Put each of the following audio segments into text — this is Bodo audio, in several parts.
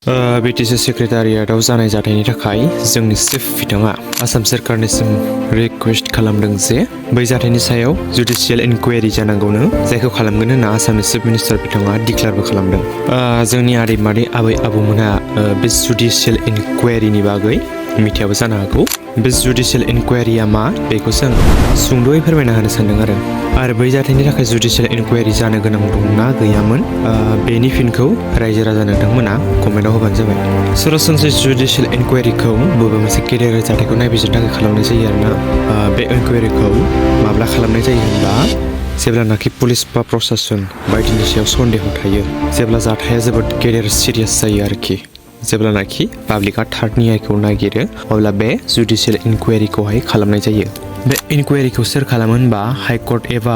BTC Secretariat Janai Jathaini Sayau Cheif Bithanga Assam Sarkarनिसिम रिक्वेस्ट खालामदों जे बै जाथायनि सायाव Judicial Inquiry जानांगौनो जायखौ खालामगोन होनना आसामनि चिफ मिनिस्टार बिथाङा डिक्लेयारबो खालामदों। जोंनि आदै आबै आबौमोनहा बे Judicial Inquiry नि बागै मिथियाबो जानो हागौ। बे Judicial Inquiry आ मा बेखौ जों सुंद'यै फोरमायना होनो सानदों आरो बै जाथायनि थाखाय Judicial Inquiry जानो गोनां दंना गैयामोन बेनि फिनखौ रायजो राजा नोंथांमोना कमेन्टआव होबानो जाबाय। सरासनस्रायै Judicial Inquiry खौ बबेबा मोनसे गेदेर जाथायखौ नायबिजिरनो थाखाय खालामनाय जायो आरोना। बे Inquiry खौ माब्ला खालामनाय जायो होनबा जेब्लानाखि पुलिस बा प्रशासन बायदिनि सायाव सन्देह थायो, जेब्ला जाथाया जोबोद गेदेर सिरियास जायो आरोखि। जेब्लानाखि पाब्लिकआ थार्ड न्यायखौ नागिरो अब्ला बे Judicial Inquiry खौहाय खालामनाय जायो। बे Inquiry खौ सोर खालामो होनबा हाई कोर्ट एबा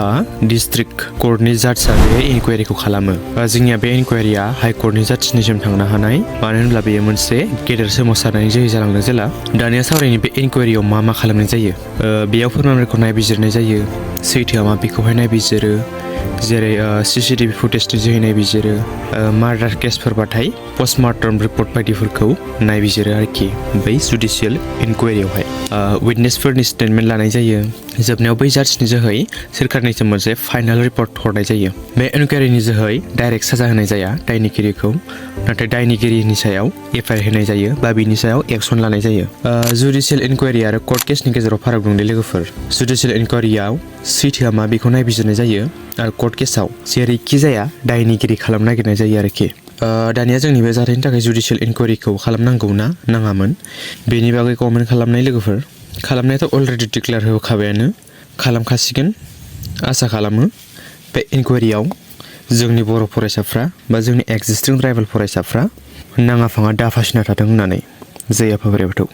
डिस्ट्रिक्ट कोर्टनि जाजआ बे Inquiry खौ खालामो। जोंनिया बे Inquiry आ हाई कोर्टनि जाजनिसिम थांनो हानाय, मानो होनब्ला बेयो मोनसे गेदेर सोमावसारनायनि जोहै जालांदों जेला। दानिया सावरायनि बे Inquiry आव मा खालामनाय जायो। बेयाव फोरमानफोरखौ नायबिजिरनाय जायो, सैथोआ मा बेखौहाय नायबिजिरो, जेरै CCTV फुटेजनि जोहै नायबिजिरो, मार्डार केसफोरबाथाय पस्टमार्टम रिपर्ट बायदिफोरखौ नायबिजिरो आरोखि बै Judicial Inquiry आवहाय। विटनेसफोरनि स्टेटमेन्ट लानाय जायो, जोबनायाव बै जाजनि जोहै सोरखारनिसिम मोनसे फाइनाल रिपर्ट हरनाय जायो। बे Inquiry नि जोहै डाइरेक्ट साजा होनाय जाया दायनिगिरिखौ, नाथाय दायनिगिरिनि सायाव FIR होनाय जायो बा बिनि सायाव एक्सन लानाय जायो। Judicial Inquiry आरो कर्ट केसनि गेजेराव फाराग दं दे लोगोफोर। Judicial Inquiry आव सैथोआ मा बेखौ नायबिजिरनाय जायो आरो कर्ट केसआव जेरैखि जाया दायनिगिरि खालामनो नागिरनाय जायो आरोखि। दानिया जोंनि बे जाथायनि थाखाय Judicial Inquiry खौ खालामनांगौ ना नाङामोन बेनि बागै कमेन्ट खालामनाय लोगोफोर। खालामनायाथ' अलरेडि डिक्लेयार होखाबायानो, खालामखासिगोन आसा खालामो बे Inquiry आव जोंनि बर' फरायसाफ्रा बा जोंनि एक्जिस्टिं ट्राइबेल फरायसाफ्रा नाङा फाङा दाफासिना थाथों होननानै। जै आफा बोराइ बाथौ।